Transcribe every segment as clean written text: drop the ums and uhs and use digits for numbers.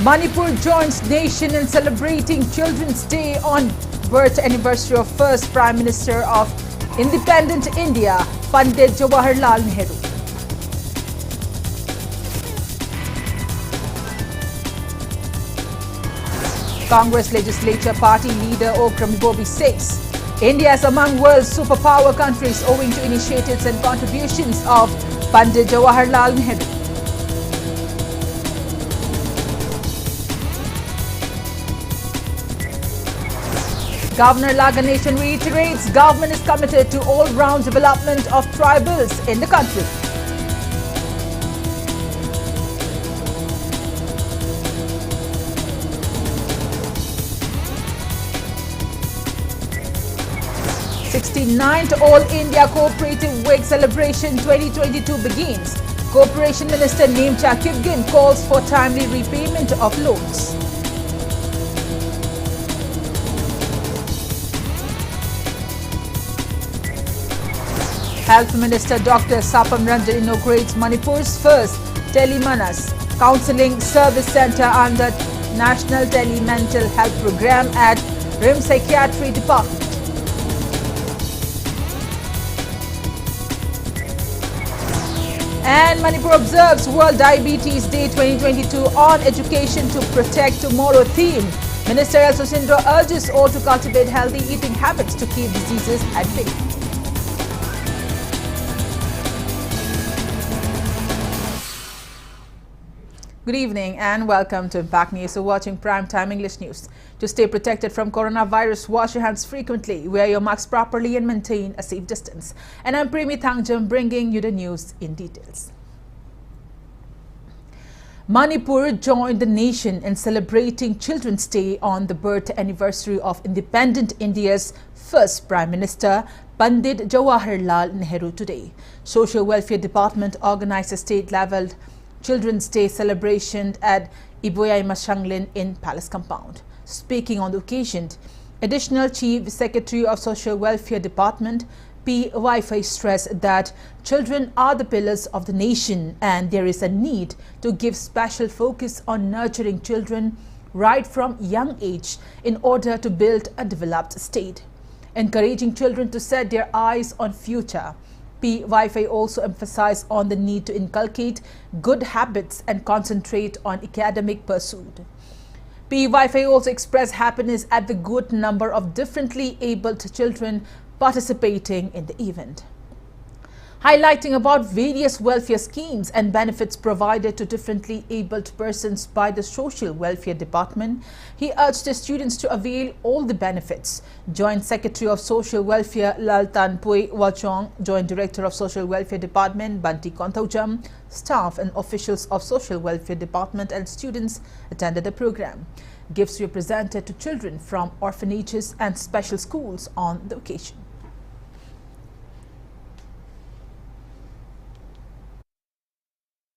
Manipur joins nation in celebrating Children's Day on birth anniversary of first Prime Minister of independent India, Pandit Jawaharlal Nehru. Congress Legislature Party leader Okram Gobi says India is among world's superpower countries owing to initiatives and contributions of Pandit Jawaharlal Nehru. Governor Laganation reiterates government is committed to all-round development of tribals in the country. th All India Cooperative Week Celebration 2022 begins. Cooperation Minister Nemcha Kipgin calls for timely repayment of loans. Health Minister Dr. Sapam Ranjan inaugurates Manipur's first Telemanas Counselling Service Centre under National Telemental Health Programme at RIM Psychiatry Department. And Manipur observes World Diabetes Day 2022 on Education to Protect Tomorrow theme. Minister El Susindro urges all to cultivate healthy eating habits to keep diseases at bay. Good evening and welcome to Impact News. You're watching Primetime English News. To stay protected from coronavirus, wash your hands frequently, wear your mask properly and maintain a safe distance. And I'm PREMI THANGJAM bringing you the news in details. Manipur joined the nation in celebrating Children's Day on the birth anniversary of independent India's first Prime Minister, Pandit Jawaharlal Nehru today. Social Welfare Department organized a state-level Children's Day celebration at Iboyai Mashanglin in Palace Compound. Speaking on the occasion, Additional Chief Secretary of Social Welfare Department P. Wi-Fi stressed that children are the pillars of the nation and there is a need to give special focus on nurturing children right from young age in order to build a developed state. Encouraging children to set their eyes on future. P. Wi-Fi also emphasized on the need to inculcate good habits and concentrate on academic pursuit. P. Wi-Fi also expressed happiness at the good number of differently abled children participating in the event. Highlighting about various welfare schemes and benefits provided to differently abled persons by the Social Welfare Department, he urged the students to avail all the benefits. Joint Secretary of Social Welfare Laltan Pui Wachong, Joint Director of Social Welfare Department Banti THANGJAM, staff and officials of Social Welfare Department and students attended the program. Gifts were presented to children from orphanages and special schools on the occasion.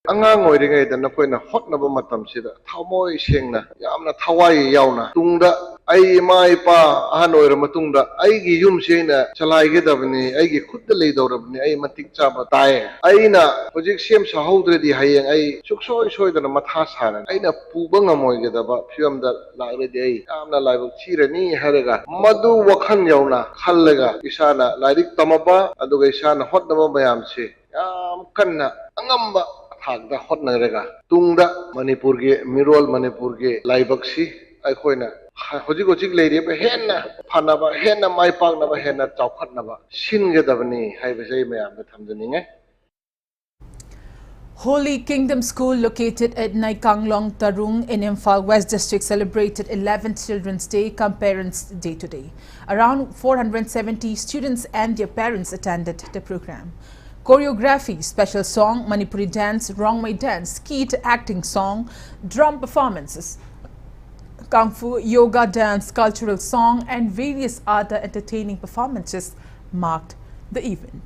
Angang oiringai da nakoina hotnaba matamsida thamoi sengna yamna thawai yauna tungda ai mai pa ahan oira matungda aigi yum seina chalaige dabni aigi khudda leidorabni ai matik chaba tae aina hojik sem sahodredi hayeng ai suksoi soidana matha sara aina puba ngamoige daba fiamda lagredi ai yamna laibuk chirani haraga madu wakhan yauna khallaga isana lairik tamaba aduga isana hotnaba mayamse yam kanna angamba Hagda hotnagrega tungda Manipur ge mirol Manipur ge laibaksi aikoina hojik hojik leiri pe henna phanaba henna maipaknaba henna chaukhatnaba singedabani haibasei mayam da thamjaninge. Holy Kingdom School located at Naikanglong Tarung in Imphal West District celebrated 11th Children's Day come Parents' Day today. Around 470 students and their parents attended the program. Choreography, special song, Manipuri dance, Rongmai dance, skeet, acting song, drum performances, kung fu, yoga dance, cultural song and various other entertaining performances marked the event.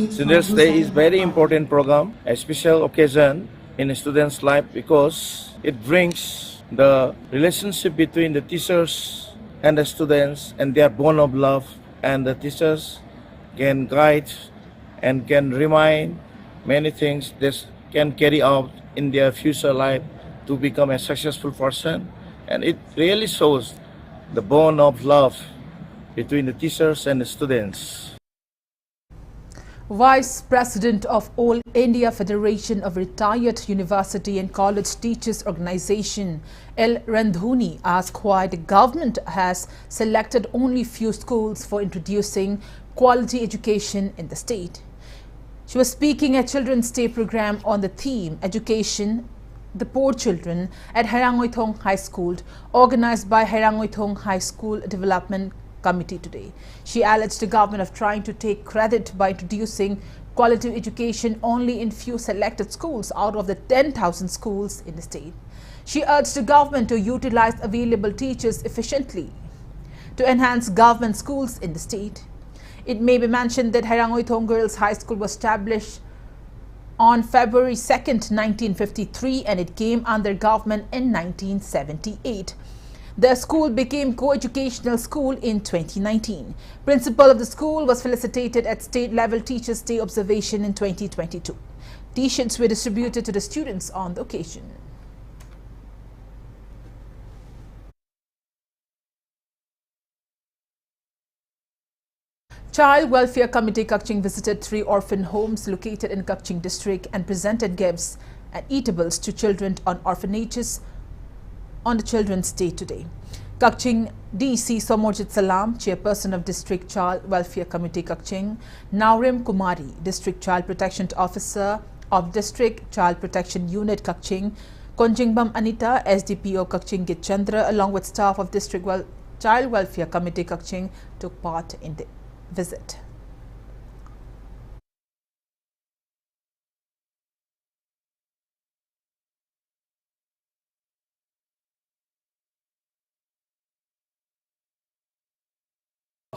Students' Day is very important program, a special occasion in a student's life because it brings the relationship between the teachers and the students and their bond of love, and the teachers can guide and can remind many things that can carry out in their future life to become a successful person, and it really shows the bond of love between the teachers and the students. Vice President of All India Federation of Retired University and College Teachers Organization, L. Randhuni, asked why the government has selected only few schools for introducing quality education in the state. She was speaking at Children's Day program on the theme Education, the Poor Children at Harangoithong High School, organized by Harangoithong High School Development Committee today. She alleged the government of trying to take credit by introducing quality education only in few selected schools out of the 10,000 schools in the state. She urged the government to utilize available teachers efficiently to enhance government schools in the state. It may be mentioned that Harangoithong Girls High School was established on February 2nd, 1953, and it came under government in 1978. The school became co-educational school in 2019. Principal of the school was felicitated at state-level Teachers' Day observation in 2022. T-shirts were distributed to the students on the occasion. Child Welfare Committee Kakching visited 3 orphan homes located in Kakching district and presented gifts and eatables to children on orphanages on the Children's Day today. Kakching DC Somorjit Salam, Chairperson of District Child Welfare Committee Kakching, Naurim Kumari, District Child Protection Officer of District Child Protection Unit Kakching, Konjingbam Anita, SDPO Kakching Gitchandra, along with staff of District Child Welfare Committee Kakching, took part in the visit.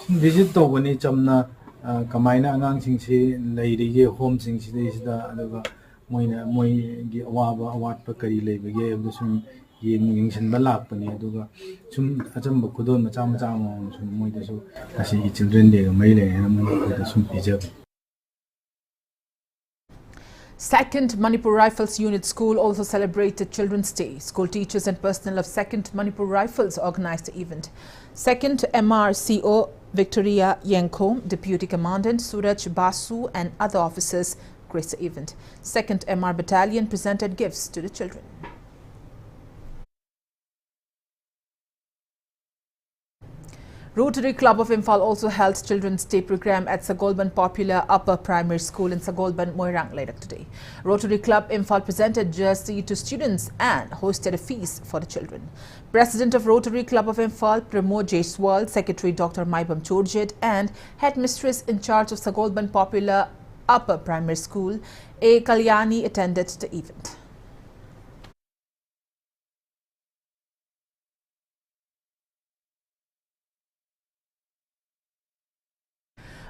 Visit to when it's kamaina angang singsi layrige home singsi isda aduga moina gi awat pa kari leibege abdu sum yingsin balak pani aduga sum achamba kudon macha mo sum moida su asi children day mai le na sum pijab. Second Manipur Rifles Unit School also celebrated Children's Day. School teachers and personnel of 2nd Manipur Rifles organized the event. 2nd MRCO Victoria Yenkom, Deputy Commandant Suraj Basu and other officers graced the event. 2nd MR Battalion presented gifts to the children. Rotary Club of Imphal also held Children's Day program at Sagolban Popular Upper Primary School in Sagolban, Moirang later today. Rotary Club Imphal presented jersey to students and hosted a feast for the children. President of Rotary Club of Imphal, Pramod Jaiswal, Secretary Dr. Maibam Chorjit and Headmistress in charge of Sagolban Popular Upper Primary School, A. Kalyani, attended the event.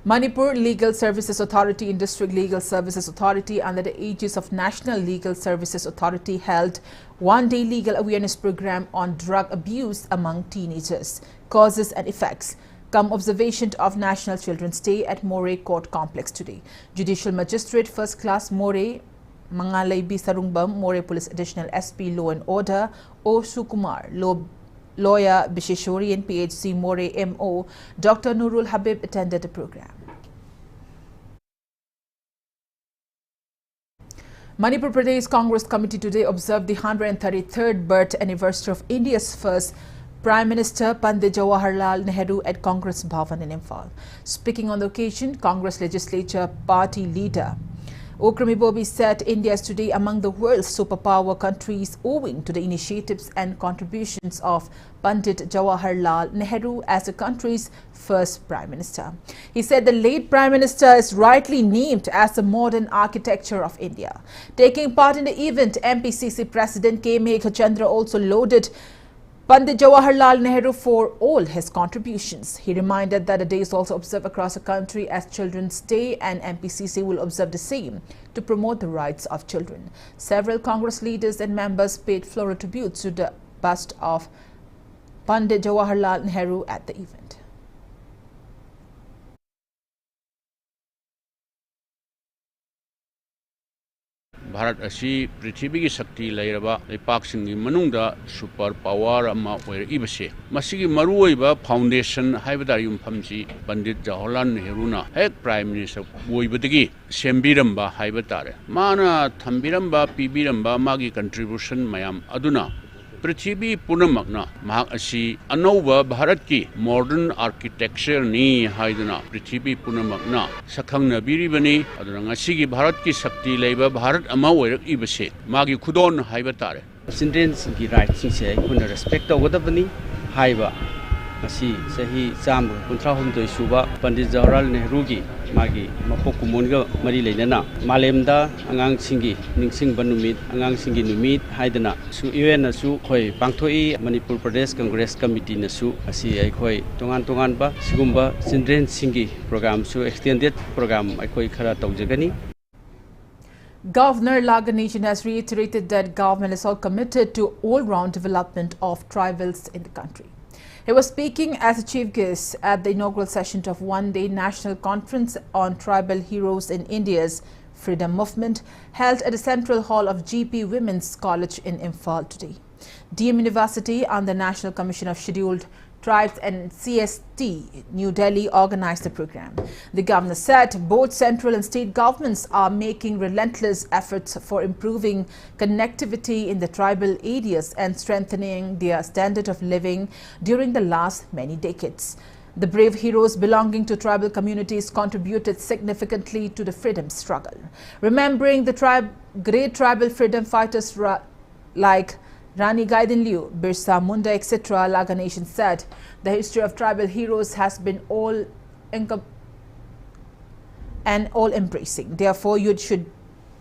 Manipur Legal Services Authority and District Legal Services Authority under the aegis of National Legal Services Authority held one-day legal awareness program on drug abuse among teenagers, causes and effects. Come observation of National Children's Day at More Court Complex today. Judicial Magistrate First Class More Mangalay B. Sarungbam, More Police Additional SP Law and Order, O. Sukumar, Lawyer Bisheshwari and PhD More MO, Dr. Nurul Habib attended the program. Manipur Pradesh Congress Committee today observed the 133rd birth anniversary of India's first Prime Minister Pandit Jawaharlal Nehru at Congress Bhavan in Imphal. Speaking on the occasion, Congress Legislature Party Leader Okrami Bobi said India is today among the world's superpower countries owing to the initiatives and contributions of Pandit Jawaharlal Nehru as the country's first Prime Minister. He said the late Prime Minister is rightly named as the modern architecture of India. Taking part in the event, MPCC President K. Meghachandra also lauded Pandit Jawaharlal Nehru for all his contributions. He reminded that the day is also observed across the country as Children's Day, and MPCC will observe the same to promote the rights of children. Several Congress leaders and members paid floral tributes to the bust of Pandit Jawaharlal Nehru at the event. Bharat असी पृथ्वी की शक्ति लेरबा लेपाकसिंगी मनुंगदा super power अमा ओइरइबसे मसिगी मरुओइबा foundation हाइबदा युमफमसी Pandit Jawaharlal नेहरूना हेक prime minister ओइबदगी सेम्बिरंबा हाइबा तारे माना थम्बिरंबा पीबिरंबा मागी contribution मयाम अदुना पृथ्वी पुनमकना महाक असी अनौबा भारत की modern architecture नी हाइदुना पृथ्वी पुनमकना सखंगनबिरिबनी अदुना ngasiगी भारत की शक्ति लेबा भारत अमा ओइरइबसे मागी खुदोन हाइबा तारे चिल्ड्रेन्स की राइट्स से खुना रेस्पेक्ट तौगदबनी हाइबा असी सही चाम 19 सुबा पंडित जवाहरलाल नेहरू की मागी मपोक कुमोनगा मरी लेना मालेमदा अंगांग सिंगी निंगसिंग बनुमित अंगांग सिंगी नुमित हाइदना सु यूएन सु खोई पांगथोई मणिपुर प्रदेश कांग्रेस कमिटी नसु असी अखोई तोंगान तोंगान बा सिगुम्बा चिल्ड्रेन सिंगी प्रोग्राम सु एक्सटेंडेड प्रोग्राम अखोई खरा तौजगनी. Governor Laganation has reiterated that government is all committed to all-round development of tribals in the country. He was speaking as a chief guest at the inaugural session of one-day national conference on tribal heroes in India's freedom movement held at the Central Hall of GP Women's College in Imphal today. DM University and the National Commission of Scheduled Tribes and CST New Delhi organized the program. The governor said both central and state governments are making relentless efforts for improving connectivity in the tribal areas and strengthening their standard of living during the last many decades. The brave heroes belonging to tribal communities contributed significantly to the freedom struggle. Remembering the great tribal freedom fighters like Rani Gaidinliu, Birsa Munda, etc., Laganation said the history of tribal heroes has been all-embracing. Therefore, youth should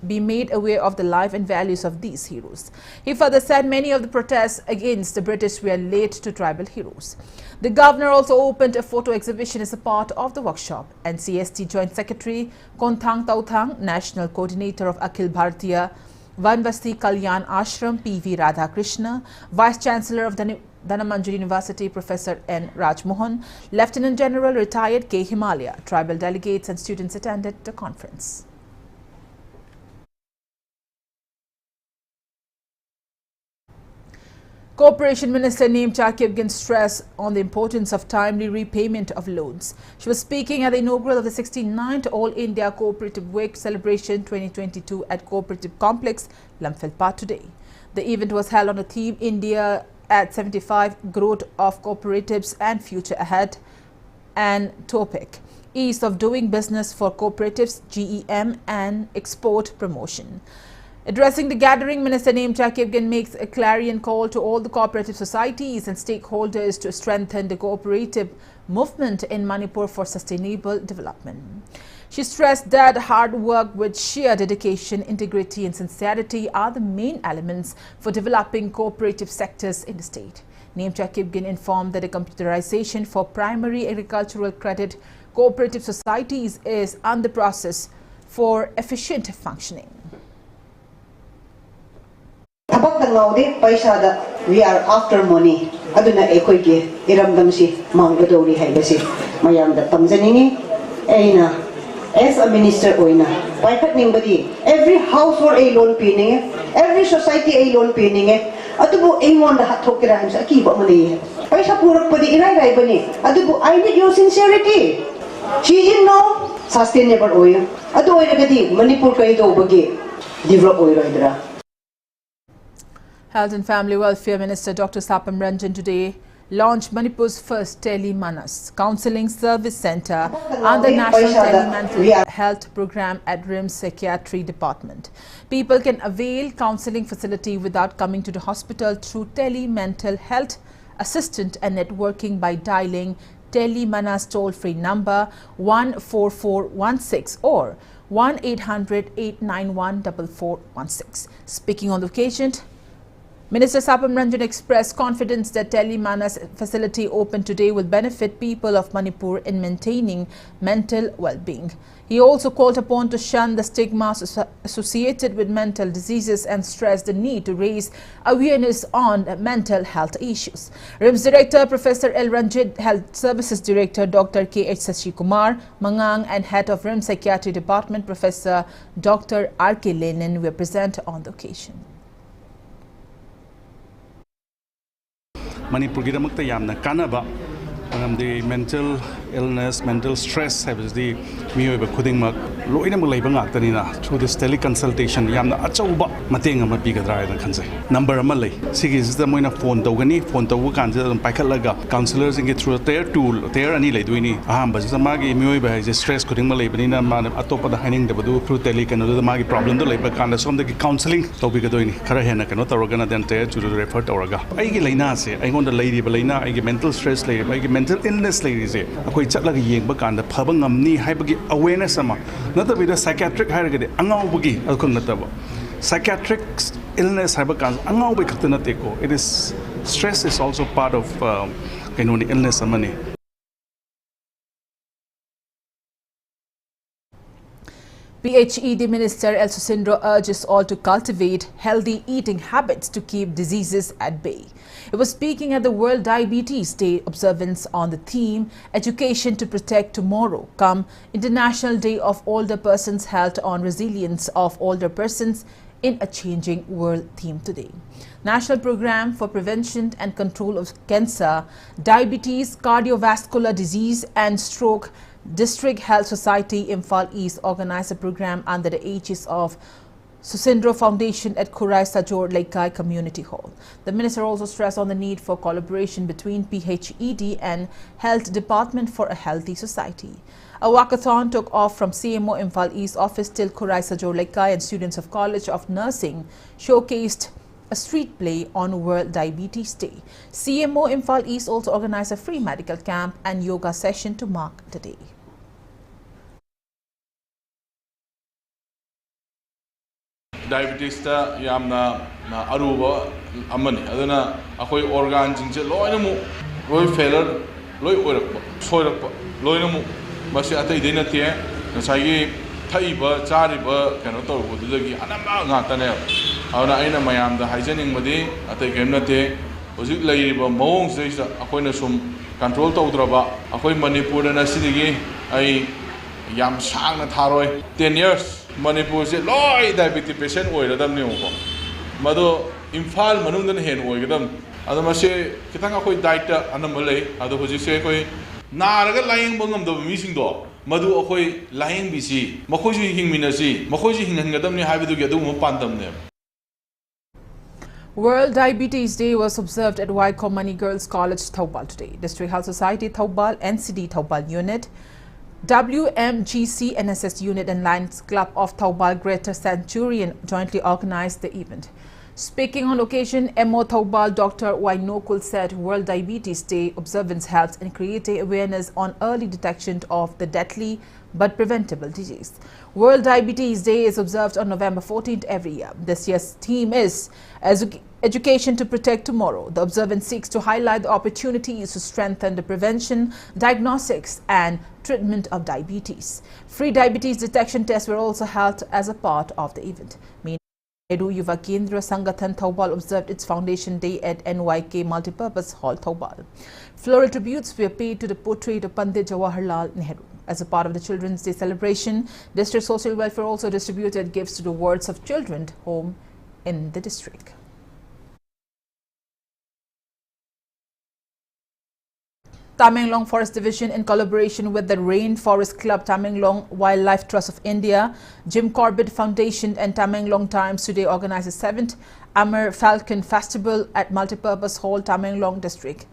be made aware of the life and values of these heroes. He further said many of the protests against the British were laid to tribal heroes. The governor also opened a photo exhibition as a part of the workshop, and CST Joint Secretary Konthang Tauthang, National Coordinator of Akhil Bharatiya Vanvasti Kalyan Ashram P.V. Radhakrishna, Vice Chancellor of Dhanamandjari University Professor N. Rajmohan, Lieutenant General Retired K. Himalaya, tribal delegates and students attended the conference. Corporation Minister Neem Chakibgan stressed on the importance of timely repayment of loans. She was speaking at the inaugural of the 69th All India Cooperative Week Celebration 2022 at Cooperative Complex, Lamphilpat today. The event was held on the theme India at 75, Growth of Cooperatives and Future Ahead, and topic Ease of Doing Business for Cooperatives, GEM and Export Promotion. Addressing the gathering, Minister Neem Chakibgan makes a clarion call to all the cooperative societies and stakeholders to strengthen the cooperative movement in Manipur for sustainable development. She stressed that hard work with sheer dedication, integrity and sincerity are the main elements for developing cooperative sectors in the state. Neem Chakibgan informed that the computerization for primary agricultural credit cooperative societies is on the process for efficient functioning. We are after money. Aduna ekoige iramdamsi manggadori haibasi mayamda tamjaningi aina as a minister oina paipat ningbadi every household a loan pininge every society a loan pininge atubu aingonda hathokira hamsa akiba mani paisa purakpadi irai raibani atubu I need your sincerity she no sustainable oil adu oiragadi Manipur kaido bagi develop oiroidra. Health and Family Welfare Minister Dr. Sapam Ranjan today launched Manipur's first Tele-Manas Counselling Service Centre and the National Tele-Mental Health Program at RIMS Psychiatry Department. People can avail counselling facility without coming to the hospital through Tele-Mental Health Assistant and networking by dialing Tele-Manas toll-free number 14416 or 1-800-891-4416. Speaking on the occasion, Minister Sapam Ranjan expressed confidence that Telemanas facility opened today will benefit people of Manipur in maintaining mental well-being. He also called upon to shun the stigmas associated with mental diseases and stressed the need to raise awareness on mental health issues. RIMS Director Professor L. Ranjit, Health Services Director Dr. K.H. Sasikumar Mangang and Head of RIMS Psychiatry Department Professor Dr. R.K. Lenin were present on the occasion. Manipur gidamakta yamna kanaba the mental illness, mental stress habisdi miyoiba khudingmak loinamuk leiba ngaktanina through this teleconsultation yamna achauba mateng ama pigadra na khanjai number ama lei sigi sida moina phone tawgani phone tawu kanja dum paikhatlaga counselors inge through their tool their ani leiduini aham bajisa magi miyoiba haise stress khudingma leibanina ma atopa da haning dabadu through telecano da magi problem do leiba kanda somda ki counseling tawbigadoini khara hena kano tawragana then te to refer tawraga aigi leina se aingonda leiriba leina aigi mental stress leiriba aigi mental illness leirize akoi chatlaga yengba kanda phaba ngamni haibagi awareness ama natabida psychiatric hairagade angawbagi alkhung nataba psychiatric illness haiba kan angawbai khaktana teko it is stress is also part of illness amani. PHED Minister El Susindro urges all to cultivate healthy eating habits to keep diseases at bay. He was speaking at the World Diabetes Day observance on the theme Education to Protect Tomorrow, come International Day of Older Persons held on Resilience of Older Persons in a Changing World theme today. National Program for Prevention and Control of Cancer, Diabetes, Cardiovascular Disease and Stroke District Health Society Imphal East organized a program under the aegis of Susindro Foundation at Kurai Sajor Laikai Community Hall. The minister also stressed on the need for collaboration between PHED and Health Department for a healthy society. A walkathon took off from CMO Imphal East office till Kurai Sajor Laikai, and students of College of Nursing showcased a street play on World Diabetes Day. CMO Imphal East also organized a free medical camp and yoga session to mark the day. Diabetes ta yamna aruba amani aduna akoi organ jingje loinamu loi failure loi orakpa soirakpa loinamu masi atai deina tie nasai thaiba chariba kano torubudagi anamba ngatane aduna aina mayam da hygienic madi atai gemnate hojik leiriba mawong seisa akoina sum control tawdraba akoi Manipur na sidigi ai yam sang na tharoi 10 years Manipur se loi diabetes patient oiradam ni ko mado Imphal manung hen oigadam adu ma se kitang akoi diet anam lei adu hoji se koi naraga laing bangam do mi sing do madu akoi laing bi si makoi ji hingmina si makoi ji hingangadam ni haibidu ge adu mo pandam ne. World Diabetes Day was observed at Waikomani Girls College, Thoubal today. District Health Society Thoubal, NCD Thoubal Unit, WMGC NSS Unit and Lions Club of Thoubal Greater Centurion jointly organized the event. Speaking on occasion, MO Thoubal Dr. Wainokul said World Diabetes Day observance helps in creating awareness on early detection of the deadly but preventable disease. World Diabetes Day is observed on November 14th every year. This year's theme is Education to Protect Tomorrow. The observance seeks to highlight the opportunities to strengthen the prevention, diagnostics and treatment of diabetes. Free diabetes detection tests were also held as a part of the event. Edu Yuva Kendra Sangathan Thoubal observed its Foundation Day at NYK Multipurpose Hall, Thoubal. Floral tributes were paid to the portrait of Pandit Jawaharlal Nehru. As a part of the Children's Day celebration, District Social Welfare also distributed gifts to the wards of children home in the district. Tamenglong Forest Division, in collaboration with the Rainforest Club, Tamenglong Wildlife Trust of India, Jim Corbett Foundation and Tamenglong Times today organized the 7th Amur Falcon Festival at Multipurpose Hall, Tamenglong District.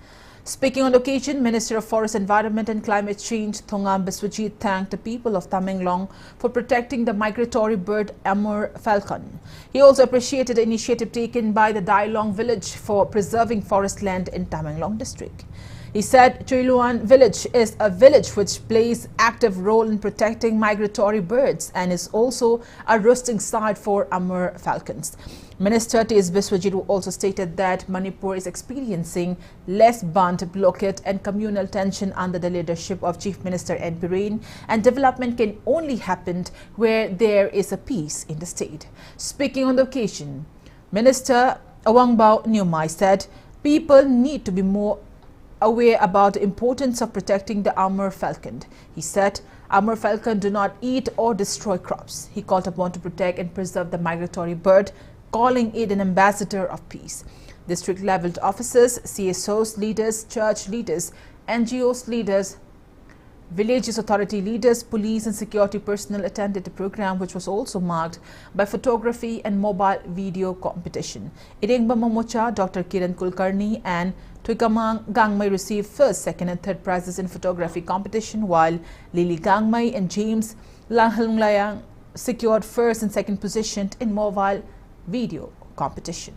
Speaking on the occasion, Minister of Forest, Environment and Climate Change Thongam Biswajit thanked the people of Tamenglong for protecting the migratory bird Amur falcon. He also appreciated the initiative taken by the Dailong village for preserving forest land in Tamenglong district. He said Choiluan village is a village which plays active role in protecting migratory birds and is also a roosting site for Amur falcons. Minister T.S. Biswajiru also stated that Manipur is experiencing less band blockade and communal tension under the leadership of Chief Minister N. Biren, and development can only happen where there is a peace in the state. Speaking on the occasion, Minister Awangbao Nyumai said people need to be more aware about the importance of protecting the Amur falcon. He said Amur falcon do not eat or destroy crops. He called upon to protect and preserve the migratory bird, calling it an ambassador of peace. District-level officers, CSOs leaders, church leaders, NGOs leaders, villages authority leaders, police and security personnel attended the program, which was also marked by photography and mobile video competition. Irengba Mamocha, Dr. Kiran Kulkarni and Tuikamang Gangmai received first, second and third prizes in photography competition, while Lily Gangmai and James Langhalunglayang secured first and second position in mobile video competition.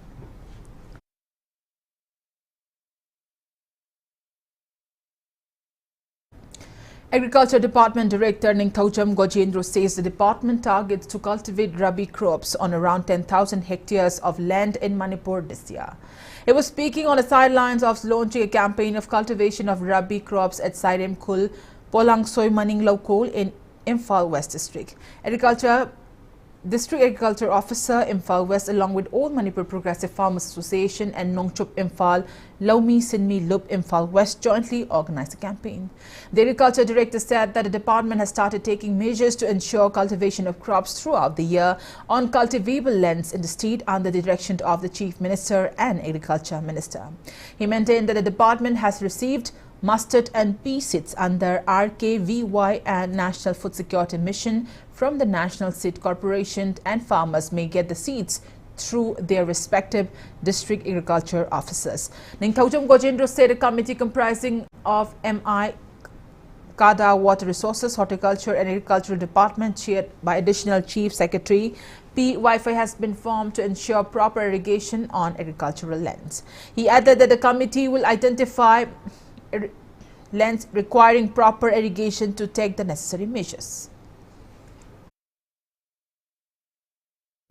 Agriculture Department Director THANGJAM Gojendro says the department targets to cultivate rabi crops on around 10,000 hectares of land in Manipur this year. He was speaking on the sidelines of launching a campaign of cultivation of rabi crops at Sairem Kul, Polangsoy Maning Lokol in Imphal West District. District Agriculture Officer Imphal West, along with all Manipur Progressive Farmers Association and Nongchup Imphal, Laumi Sinmi Lup Imphal West jointly organized the campaign. The Agriculture Director said that the department has started taking measures to ensure cultivation of crops throughout the year on cultivable lands in the state under the direction of the Chief Minister and Agriculture Minister. He maintained that the department has received mustard and pea seeds under RKVY and National Food Security Mission from the National Seed Corporation, and farmers may get the seeds through their respective district agriculture officers. THANGJAM Gojendro said a committee comprising of MI, Kada Water Resources, Horticulture and Agricultural Department, chaired by Additional Chief Secretary P. Wi-Fi, has been formed to ensure proper irrigation on agricultural lands. He added that the committee will identify lands requiring proper irrigation to take the necessary measures.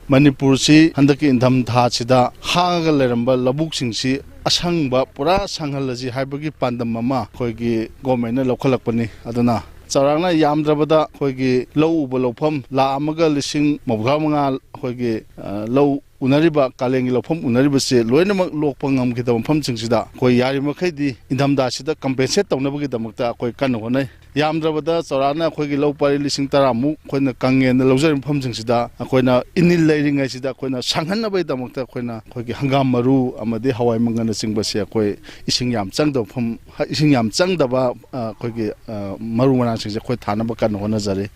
Manipur si handaki indam tha chida haga leramba labuk singsi asangba pura sanghalaji haibagi pandam mama khoigi government na lokhalakpani aduna charangna yamdrabada khoigi low uba lofam la amaga lising mabgamanga khoigi low unariba kalengi lofam unariba se loinamak lokpa ngamgida mafam singsida khoi yari makhaidi indamda sida compensate tawnabagi damakta khoi kan honai yamdrabada charana khoigi low pari lising taramu khoina kangen lawjar mafam singsida khoina inil leiringai sida khoina sanghannabai damakta khoina khoigi hangam maru amade hawai mangana singba se khoi ising yam changda pham ising yam changdaba khoigi maru mana singse khoi thanaba kan honajare.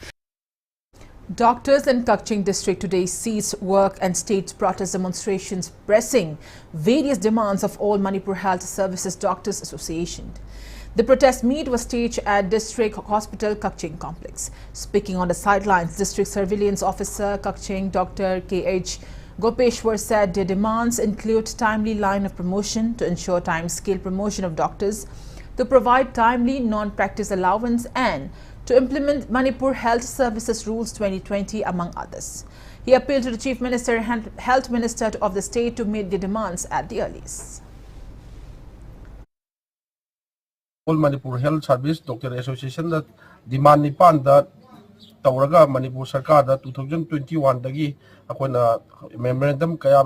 Doctors in Kakching district today ceased work and staged protest demonstrations pressing various demands of all Manipur Health Services Doctors Association. The protest meet was staged at District Hospital Kakching Complex. Speaking on the sidelines, District Surveillance Officer Kakching Dr. K.H. Gopeshwar said their demands include timely line of promotion to ensure time-scale promotion of doctors, to provide timely non-practice allowance, and to implement Manipur Health Services Rules 2020, among others. He appealed to the Chief Minister and Health Minister of the state to meet the demands at the earliest. All Manipur Health Service Doctor Association that demand nipan that Tauraga Manipur Sarkar that 2021 dagi akona memorandum kaya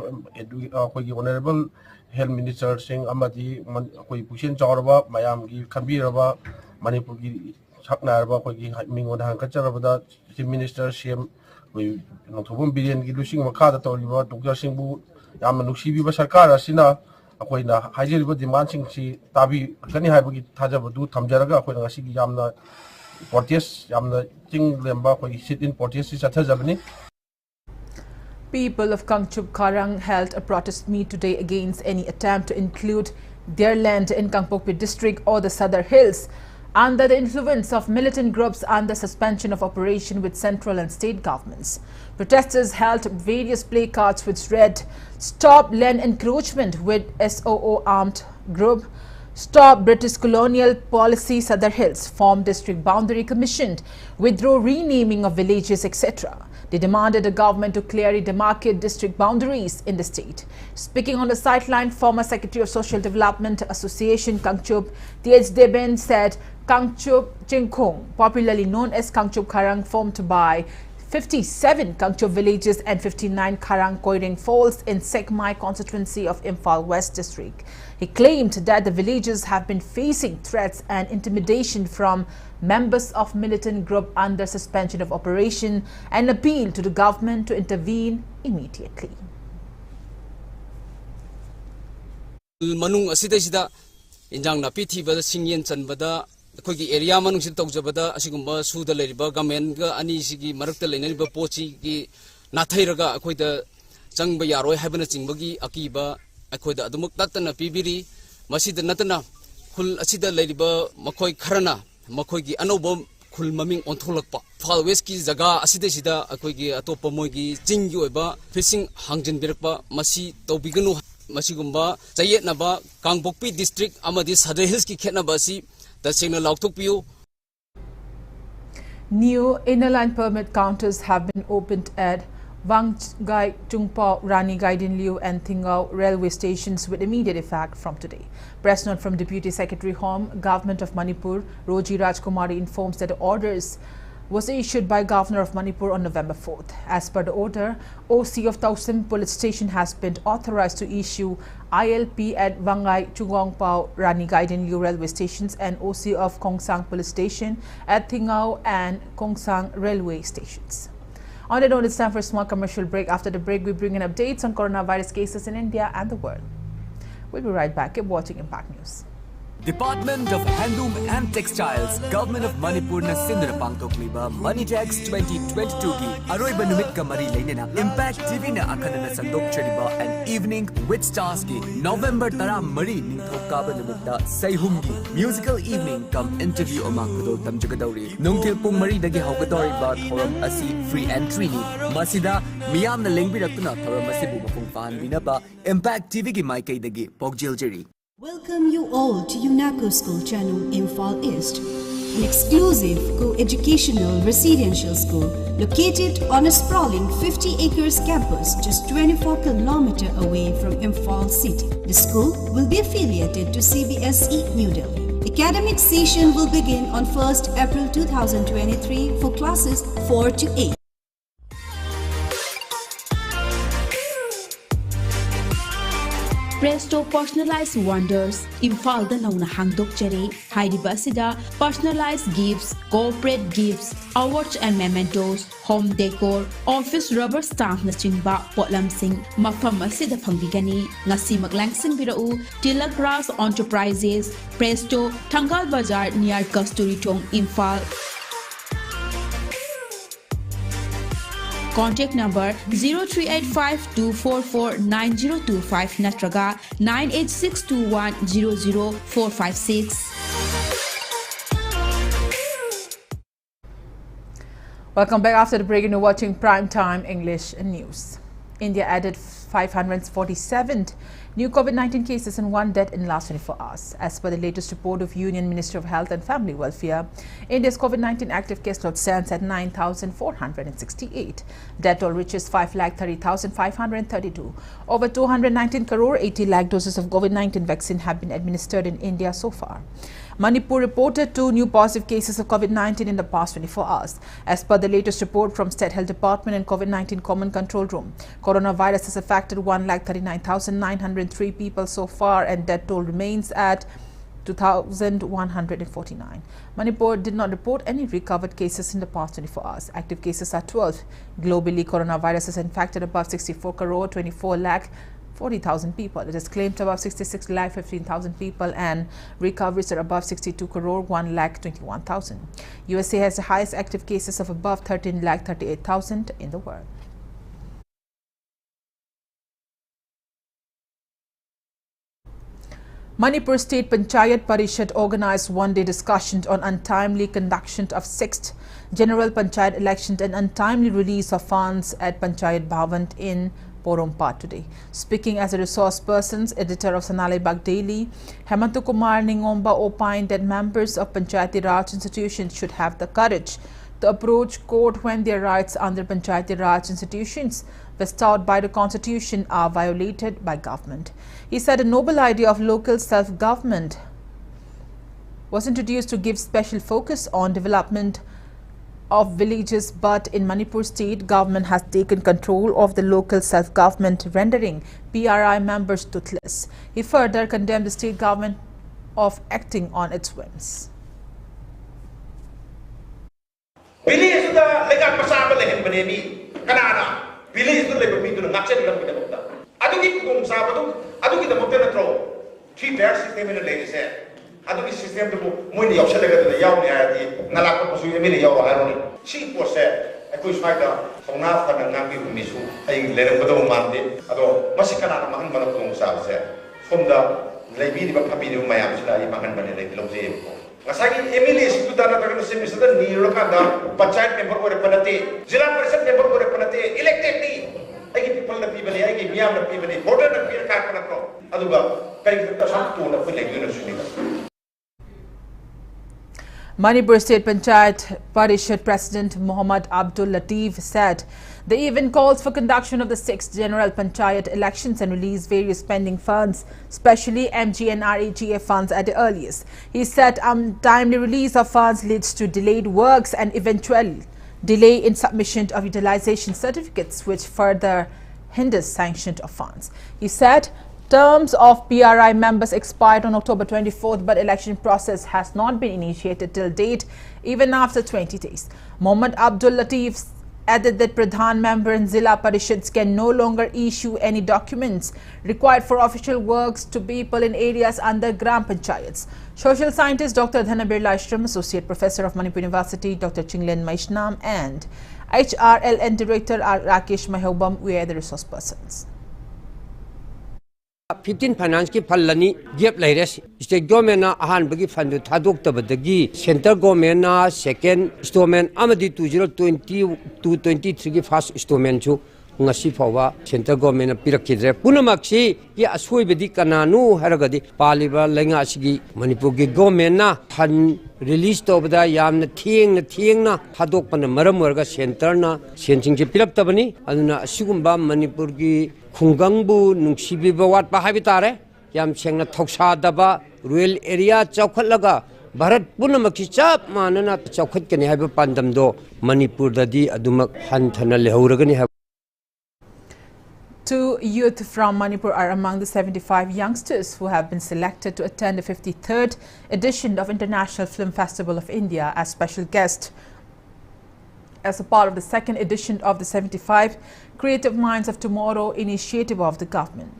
akogi Honorable Health Minister Singh Amadi akoi Pushin Chauraba Mayam gi Kambiraba Manipur gi Saknaraba kogi Mingon Hankacharabada Chief Minister CM we Notobum Billion gi Lusing Makada Toriba Dr. Singbu Yamanushi Biba Sarkar Asina akoina hajiriba demand singsi tabi kani haibagi thajabadu thamjaraga akoina ngasi yamna protest yamna ting lemba koi sit in protest is athajabani. People of Kangchup Karang held a protest meet today against any attempt to include their land in Kangpokpi district or the Sadar Hills under the influence of militant groups under suspension of operation with central and state governments. Protesters held various placards which read, "Stop land encroachment with SOO armed group," Stop British Colonial Policy Sadar Hills Form District Boundary Commissioned, withdraw renaming of villages, etc. They demanded the government to clearly demarcate district boundaries in the state. Speaking on the sideline, former Secretary of Social Development Association Kangchup T.H. Deben said Kangchup Chingkong, popularly known as Kangchup Karang, formed by 57 Kangchup villages and 59 Karang Koiring Falls in Sekmai constituency of Imphal West District. He claimed that the villages have been facing threats and intimidation from members of militant group under suspension of operation and appealed to the government to intervene immediately. Manung asida injang na pithi bada singyen chanbada akhoi area manung sin tawjabada asigumba suda leriba government ga ani sigi marakta leinariba pochi gi nathairaga akhoi da changba yaroi habana chingbagi akiba akhoi da adumuk tatana pibiri masida natana khul asida leriba makhoi kharana makhoi gi anobo khul maming ontholakpa Imphal West ki jaga asida sida akhoi gi atopa moi gi chinggi oiba fishing hangjin birakpa masi tawbiganu Masigumba, Sayet Naba, Kangbokpi district, Amadi Sadar Hills ki Ketnabasi, the signal Lautopio. New inner line permit counters have been opened at Wanggai, Chungpao, Rani Gaidin Liu and Thingau railway stations with immediate effect from today. Press note from Deputy Secretary Home, Government of Manipur, Roji Rajkumari informs that the orders was issued by Governor of Manipur on November 4th. As per the order, OC of Tausim Police Station has been authorized to issue ILP at Wangai, Chungongpao, Rani Gaidin Liu railway stations and OC of Kongsang Police Station at Thingau and Kongsang railway stations. On that note, it's time for a small commercial break. After the break, we bring in updates on coronavirus cases in India and the world. We'll be right back. Keep watching Impact News. Department of Handloom and Textiles, Government of Manipur na Sindra Pangtokliba, Moneytax 2022 ki Aroiba Numit ka mari lainena Impact TV na akana na sandok chariba and Evening with Stars ki November tara mari ningthokaba numita Sayhumgi musical evening come interview amakado tamjagadauri nungtil pung mari dagi haugadori ba thoram asi free entry ni masida miyam na lengbirakuna thoram asibu mapung pahanbina Impact TV ki maikai dagi pogjiljeri. Welcome you all to UNACO School Channel Imphal East, an exclusive co-educational residential school located on a sprawling 50 acres campus just 24 km away from Imphal City. The school will be affiliated to CBSE New Delhi. Academic session will begin on 1st April 2023 for classes 4 to 8. Presto Personalized Wonders, Imphal da nauna hangdok jare, Haidiba asida personalized gifts, corporate gifts, awards and mementos, home decor, office rubber stamp na chingba potlamsing, mafam asida pangbigani, ngasi maglangsing birau, Tilak Grass Enterprises, Presto, Tangal Bazaar near Kasturi Chong, Imphal. Contact number 0385-244-9025 natraga 98621-00456. Welcome back after the break and you're watching Primetime English News. India added 547 new COVID-19 cases and 1 death in the last 24 hours. As per the latest report of Union Ministry of Health and Family Welfare, India's COVID-19 active case load stands at 9,468. Death toll reaches 5,30,532. Over 219 crore 80 lakh doses of COVID-19 vaccine have been administered in India so far. Manipur reported 2 new positive cases of COVID-19 in the past 24 hours. As per the latest report from State Health Department and COVID-19 Common Control Room, coronavirus has affected 1,39,903 people so far and death toll remains at 2,149. Manipur did not report any recovered cases in the past 24 hours. Active cases are 12. Globally, coronavirus has infected above 64 crore 24 lakh 40,000 people. It is claimed above 66 lakh 15,000 people and recoveries are above 62 crore 1 lakh 21,000. USA has the highest active cases of above 13 lakh 38,000 in the world. Manipur State Panchayat Parishad organized one-day discussion on untimely conduction of 6th General Panchayat election and untimely release of funds at Panchayat Bhavan in Porompa today. Speaking as a resource person's editor of Sanalebag Daily, Hemantu Kumar Ningomba opined that members of Panchayati Raj institutions should have the courage to approach court when their rights under Panchayati Raj institutions bestowed by the Constitution are violated by government. He said a noble idea of local self-government was introduced to give special focus on development of villages, but in Manipur state, government has taken control of the local self-government, rendering PRI members toothless. He further condemned the state government of acting on its whims. Village da legal pasaba lehen banemi kanana village da lebo pintu na ngachen lam kita adugi kung sabado adugi da mokta na tro three tier system na lele se adugi system to mo ni option lega da yaw ni ayati ngalak ko su yemi ni yaw ha ni si po se aku smaida sona fa na ngambi misu ai lele ko do mande ado masikana na mahan mana kung sabado se somda lebi di ba kapi ni mayam sila i mahan bane le lomse ko Ngasagi Emily Sudana Tagano Semisada Nirokanda, Panchayat member or Panate, Zilla Person member or Panate, elected me. I give people the people, I give Yam the people, voted the Peer Carpanaco, Aduba, paying the Santu of the University. Manipur State Panchayat Parishad President Muhammad Abdul Latif said the event calls for conduction of the 6th General Panchayat elections and release various pending funds, especially MG and RAGF funds at the earliest. He said untimely release of funds leads to delayed works and eventual delay in submission of utilization certificates, which further hinders sanction of funds. He said terms of PRI members expired on October 24th, but election process has not been initiated till date, even after 20 days. Muhammad Abdul Latif added that Pradhan member and Zilla Parishads can no longer issue any documents required for official works to people in areas under Gram Panchayats. Social scientist Dr. Dhanabirla Ashram, Associate Professor of Manipur University, Dr. Chinglen Maishnam, and HRLN Director Rakesh Mahobam were the resource persons. 15 finance ki phallani gap laires state government na ahan bagi fund thadok tabadagi center government na second installment amadi 2020 to 23 ki first installment chu ngasi phawa center government na pirakidre punamaksi ki asoi bedi kananu haragadi paliba lenga sigi manipur gi government na han release tobda yamna thieng na thadok pan maram warga center na sensing ji pirak tabani aduna asigumba manipur gi Khungangbu nungsibiba watpa habitare yam sengna thoksada rural area chawkhatlaga bharat punamaki chap manana chawkhatkani haiba pandamdo Manipur dadi adumak hanthana lehauragani. Two youth from Manipur are among the 75 youngsters who have been selected to attend the 53rd edition of International Film Festival of India as special guests as a part of the second edition of the 75 Creative Minds of Tomorrow initiative of the government.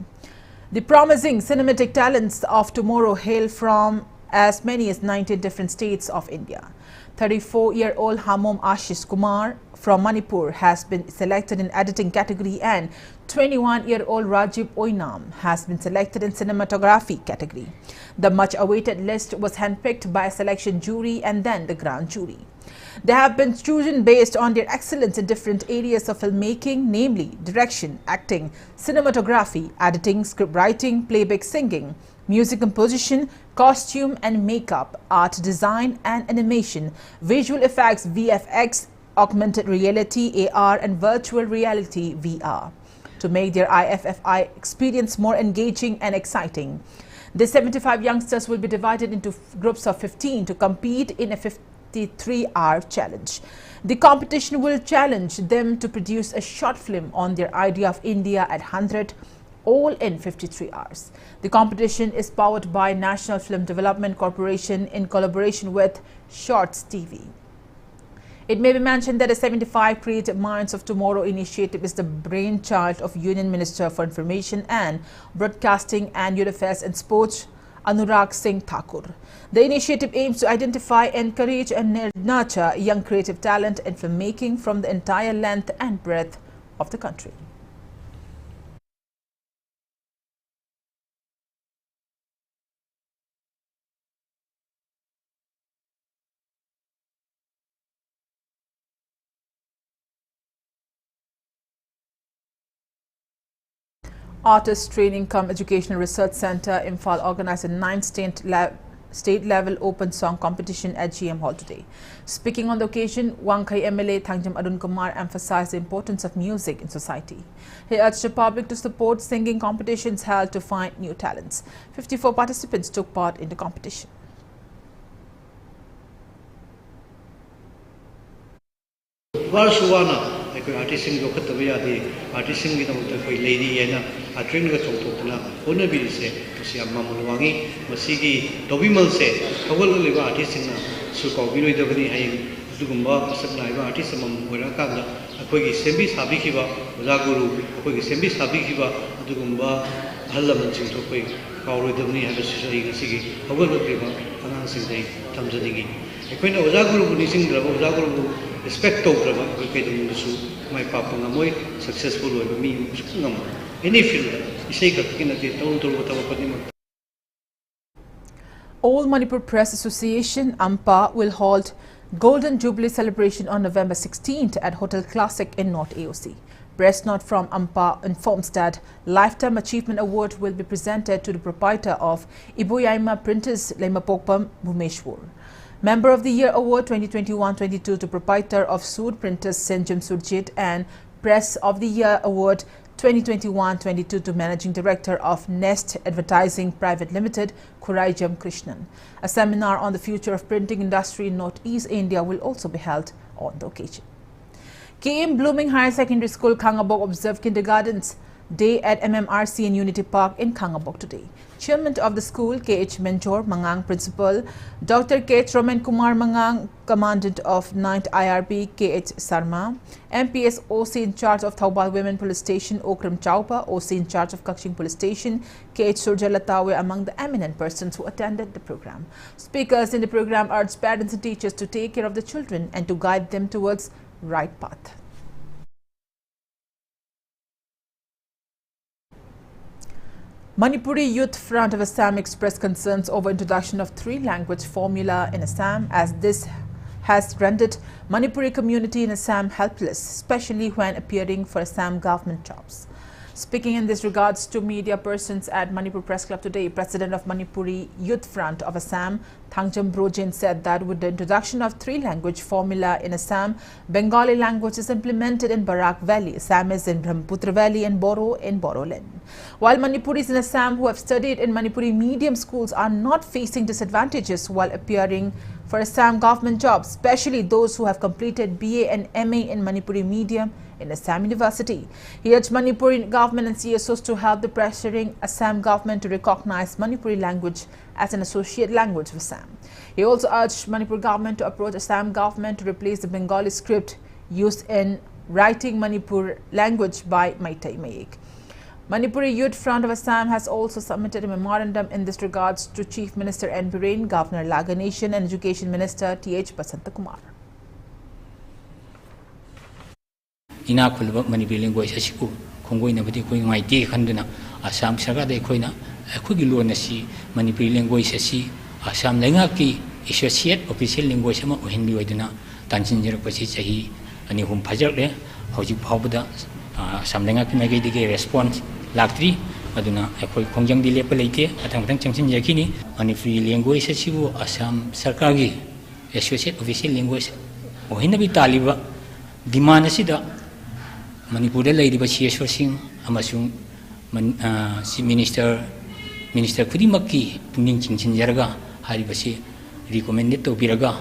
The promising cinematic talents of tomorrow hail from as many as 19 different states of India. 34-year-old Hamom Ashish Kumar from Manipur has been selected in editing category, and 21-year-old Rajiv Oinam has been selected in cinematography category. The much-awaited list was handpicked by a selection jury and then the grand jury. They have been chosen based on their excellence in different areas of filmmaking, namely direction, acting, cinematography, editing, script writing, playback singing, music composition, costume and makeup, art design and animation, visual effects, VFX, augmented reality, AR and virtual reality, VR, to make their IFFI experience more engaging and exciting. The 75 youngsters will be divided into groups of 15 to compete in a 53-hour challenge. The competition will challenge them to produce a short film on their idea of India at 100, all in 53 hours. The competition is powered by National Film Development Corporation in collaboration with Shorts TV. It may be mentioned that the 75 Creative Minds of Tomorrow initiative is the brainchild of Union Minister for Information and Broadcasting and Youth Affairs and Sports, Anurag Singh Thakur. The initiative aims to identify, encourage and nurture young creative talent in filmmaking from the entire length and breadth of the country. Artist Training Cum Educational Research Center, Imphal organized a 9th state-level open song competition at GM Hall today. Speaking on the occasion, Wangkai MLA THANGJAM Arun Kumar emphasized the importance of music in society. He urged the public to support singing competitions held to find new talents. 54 participants took part in the competition. Artisting look at the way artisting with the lady and a train with Totona, Onabilise, to see a Mamulwangi, Masigi, Dobimal said, Hawali artisting, Suko, Billy Devani, Zugumba, Sabnaiva, artism, Murakanda, a quick Sembi Sabikiva, Zaguru, a quick Sembi Sabikiva, Dugumba, Halaman to quick, Kauru Devani, and the Sigi, Hawali River, announcing the Tamzadigi. A queen of Zaguru, Nising, Zaguru. Respect to my papa ngamoy successful me any field. All Manipur Press Association AMPA will hold Golden Jubilee celebration on November 16th at Hotel Classic in North AOC. Press note from AMPA informs that Lifetime Achievement Award will be presented to the proprietor of Iboyaima Printers Lemapokpam Bhumeshwar. Member of the Year Award 2021-22 to proprietor of Sood Printers Sanjam Surjit, and Press of the Year Award 2021-22 to Managing Director of Nest Advertising Private Limited, Kuraijam Krishnan. A seminar on the future of printing industry in Northeast India will also be held on the occasion. KM Blooming Higher Secondary School, Khangabok observed Kindergarten's Day at MMRC in Unity Park in Khangabok today. Chairman of the school, KH Menjor Mangang, Principal, Dr. KH Roman Kumar Mangang, Commandant of 9th IRB, KH Sarma, MPS OC in charge of Thaubal Women Police Station, Okram Chaupa, OC in charge of Kakshing Police Station, KH Surjalata were among the eminent persons who attended the program. Speakers in the program urged parents and teachers to take care of the children and to guide them towards right path. Manipuri Youth Front of Assam expressed concerns over introduction of 3-language formula in Assam, as this has rendered Manipuri community in Assam helpless, especially when appearing for Assam government jobs. Speaking in this regards to media persons at Manipur Press Club today, President of Manipuri Youth Front of Assam, THANGJAM Brojin, said that with the introduction of 3-language formula in Assam, Bengali language is implemented in Barak Valley, Assamese in Brahmaputra Valley, and Boro in Boroland. While Manipuris in Assam who have studied in Manipuri medium schools are not facing disadvantages while appearing for Assam government jobs, especially those who have completed BA and MA in Manipuri medium in Assam University. He urged Manipuri government and CSOs to help the pressuring Assam government to recognize Manipuri language as an associate language of Assam. He also urged Manipur government to approach Assam government to replace the Bengali script used in writing Manipur language by Maitai Mayek. Manipuri Youth Front of Assam has also submitted a memorandum in this regards to Chief Minister N. Biren, Governor Laganation, and Education Minister T.H. Basanta Kumar. Ina khulba Manipuri language asiku khongoi na badi koi ngai ti khanduna Assam sarkar de khoina akhugi lon asi Manipuri language asi Assam lenga ki associate official language ma ohinbi oiduna tansin jer pasi chahi ani hum phajak le hoji phawda Assam lenga ki mai dige response laktri aduna akhoi khongjang di lepa leite athang thang changsin yakini Manipuri language asibu Assam sarkar gi associate official language ohinabi taliba demand asida Manipur lady but she is forcing Amasung Minister Kudimaki Puning Chinchin Jarga, Haribasi recommended to Biraga,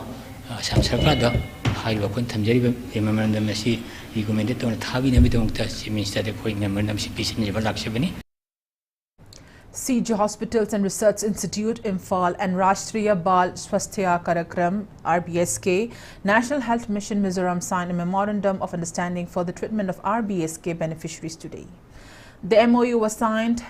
Sam Sarkada, Haribakun Tamjari, memorandum Messi recommended on Tavi Nabitonta, Minister the Point memorandum Peace in Javalakshibani. CG Hospitals and Research Institute, Imphal, and Rashtriya Bal Swasthya Karakram, RBSK, National Health Mission Mizoram signed a memorandum of understanding for the treatment of RBSK beneficiaries today. The MOU was signed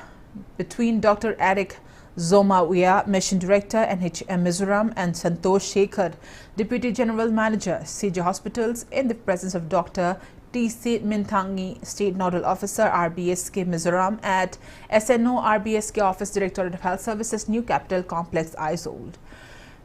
between Dr. Eric Zomawiya, Mission Director, NHM Mizoram, and Santosh Shekhar, Deputy General Manager, CG Hospitals, in the presence of Dr. T.C. Minthangi, State Nodal Officer, RBSK Mizoram, at SNO RBSK Office Directorate of Health Services, New Capital Complex, Aizold.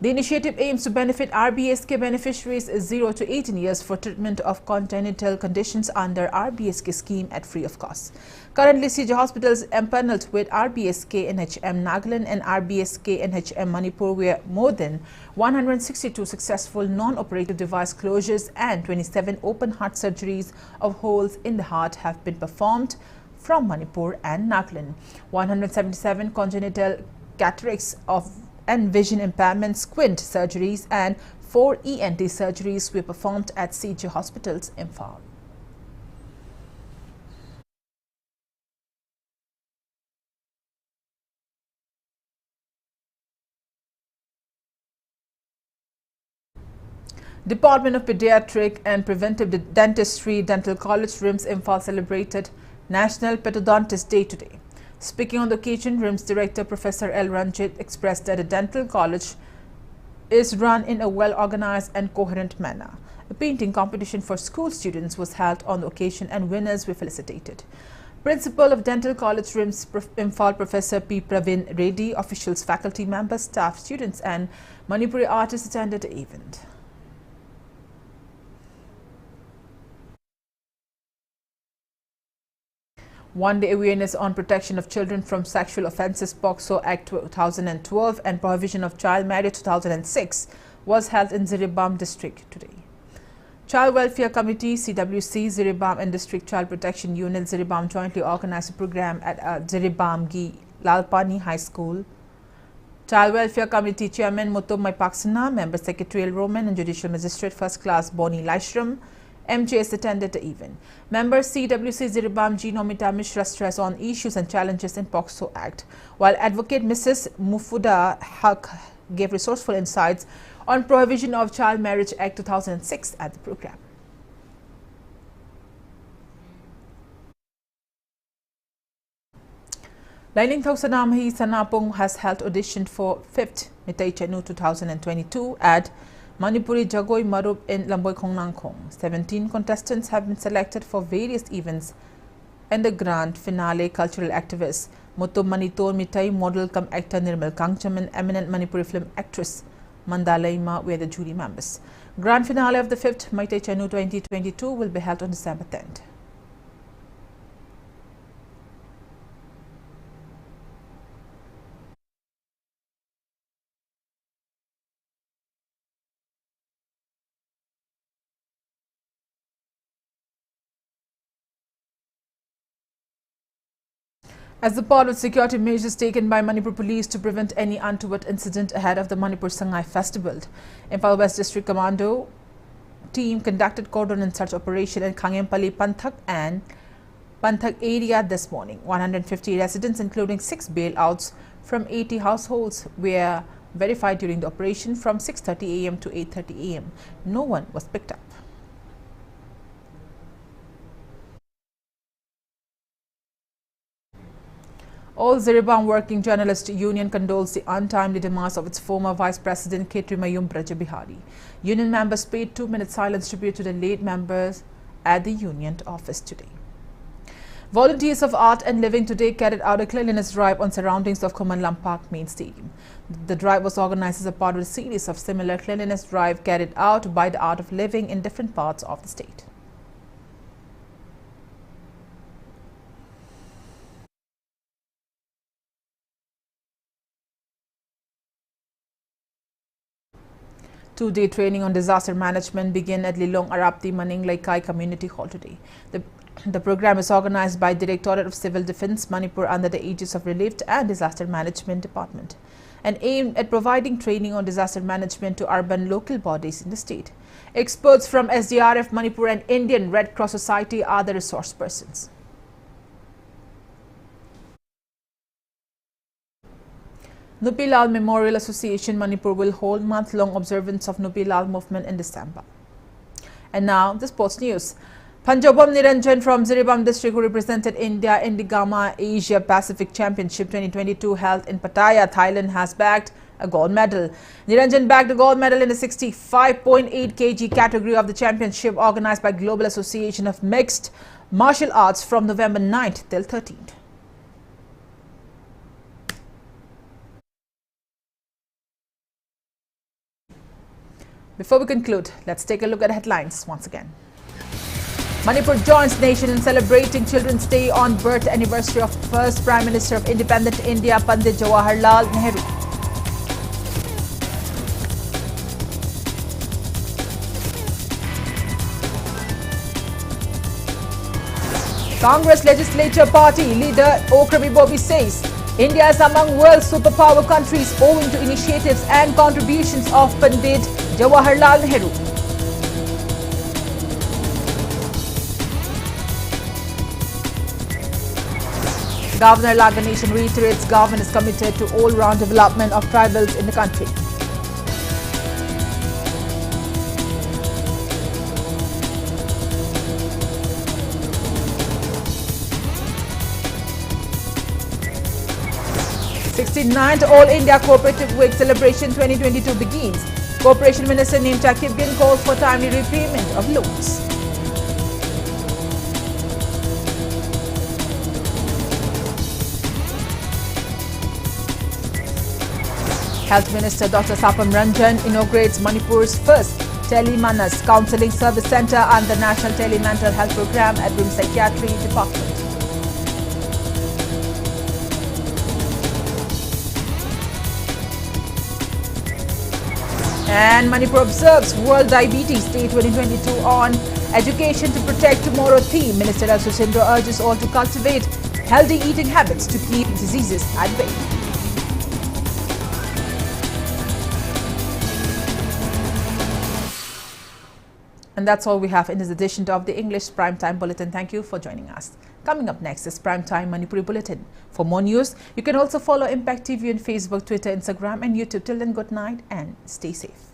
The initiative aims to benefit RBSK beneficiaries 0 to 18 years for treatment of congenital conditions under RBSK scheme at free of cost. Currently, CJ hospitals empaneled with RBSK NHM Nagaland and RBSK NHM Manipur, where more than 162 successful non-operative device closures and 27 open heart surgeries of holes in the heart have been performed from Manipur and Nagaland. 177 congenital cataracts and vision impairment squint surgeries and 4 ENT surgeries were performed at CJ hospitals in Imphal. Department of Pediatric and Preventive Dentistry Dental College RIMS Imphal celebrated National Pedodontist Day today. Speaking on the occasion, RIMS Director Professor L. Ranjit expressed that the dental college is run in a well-organized and coherent manner. A painting competition for school students was held on the occasion and winners were felicitated. Principal of Dental College RIMS Imphal Professor P. Pravin Reddy, officials, faculty members, staff, students and Manipuri artists attended the event. One-day awareness on protection of children from sexual offences POCSO Act 2012 and prohibition of child marriage 2006 was held in Ziribam district today. Child Welfare Committee CWC Ziribam and District Child Protection Unit Ziribam jointly organized a program at Ziribam Gi Lalpani High School. Child Welfare Committee Chairman Mutum Maipaksana, Member Secretarial Roman and Judicial Magistrate First Class Boni Laishram, MJS attended the event. Members CWC Ziribam G. Nomita Mishra stressed on issues and challenges in POCSO Act, while Advocate Mrs. Mufuda Haq gave resourceful insights on prohibition of Child Marriage Act 2006 at the program. Lailing Thausanamahi Sanapong has held audition for 5th Mitai Chenu 2022 at Manipuri Jagoi Marup in Lamboy Kongnangkong. 17 contestants have been selected for various events and the grand finale. Cultural activist Mutum Manitor Mitai model come actor Nirmal THANGJAM and eminent Manipuri film actress Mandalaima were the jury members. Grand finale of the 5th Mitai Chenu 2022 will be held on December 10th. As a part of security measures taken by Manipur Police to prevent any untoward incident ahead of the Manipur Sangai Festival, Imphal West District Commando team conducted cordon and search operation in Khangempally Panthak and Panthak area this morning. 150 residents, including 6 bailouts from 80 households, were verified during the operation from 6:30 a.m. to 8:30 a.m. No one was picked up. All Ziribam Working Journalist Union condoles the untimely demise of its former Vice President Ketrimayum Brajabihari. Union members paid 2-minute silence tribute to the late members at the union office today. Volunteers of Art and Living today carried out a cleanliness drive on surroundings of Komanlam Park main stadium. The drive was organized as a part of a series of similar cleanliness drive carried out by the Art of Living in different parts of the state. Two-day training on disaster management began at Lilong Arapti Maning Laikai Community Hall today. The program is organized by Directorate of Civil Defense Manipur under the aegis of Relief and Disaster Management Department and aimed at providing training on disaster management to urban local bodies in the state. Experts from SDRF Manipur and Indian Red Cross Society are the resource persons. Nupilal Memorial Association Manipur will hold month-long observance of Nupilal movement in December. And now, the sports news. Panjabam Niranjan from Ziribam district, who represented India in the Gama Asia Pacific Championship 2022 held in Pattaya, Thailand, has bagged a gold medal. Niranjan bagged a gold medal in the 65.8 kg category of the championship organized by Global Association of Mixed Martial Arts from November 9th till 13th. Before we conclude, let's take a look at headlines once again. Manipur joins nation in celebrating Children's Day on birth anniversary of first Prime Minister of Independent India, Pandit Jawaharlal Nehru. Congress Legislature Party leader PREMI Bobby says India is among world's superpower countries owing to initiatives and contributions of Pandit Jawaharlal Nehru. Governor Ganeshan reiterates government is committed to all-round development of tribals in the country. th All India Cooperative Week Celebration 2022 begins. Corporation Minister Neem Chakibin calls for timely repayment of loans. Health Minister Dr. Sapam Ranjan inaugurates Manipur's first Telemanas Counselling Service Centre and the National Telemental Health Programme at Rim Psychiatry Department. And Manipur observes World Diabetes Day 2022 on Education to Protect Tomorrow theme. Minister Susindra urges all to cultivate healthy eating habits to keep diseases at bay. And that's all we have in this edition of the English Primetime Bulletin. Thank you for joining us. Coming up next is Primetime Manipuri Bulletin. For more news, you can also follow Impact TV on Facebook, Twitter, Instagram and YouTube. Till then, good night and stay safe.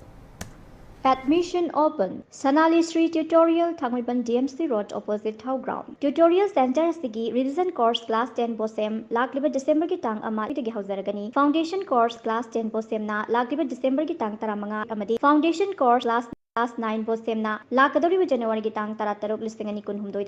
Admission open. Sanali Street Tutorial, Thangriban DMC Road opposite Thau Ground. Tutorial Center Sigi Revision Course Class 10 Bosem Lagliba December ki tang ama itagi hauzaragani. Foundation Course Class 10 Bosem na Lagliba December ki tang taramanga amadi. Foundation Course Class 9 Bosem na Lakadori January ki tang taratarok listing ani kun humdoi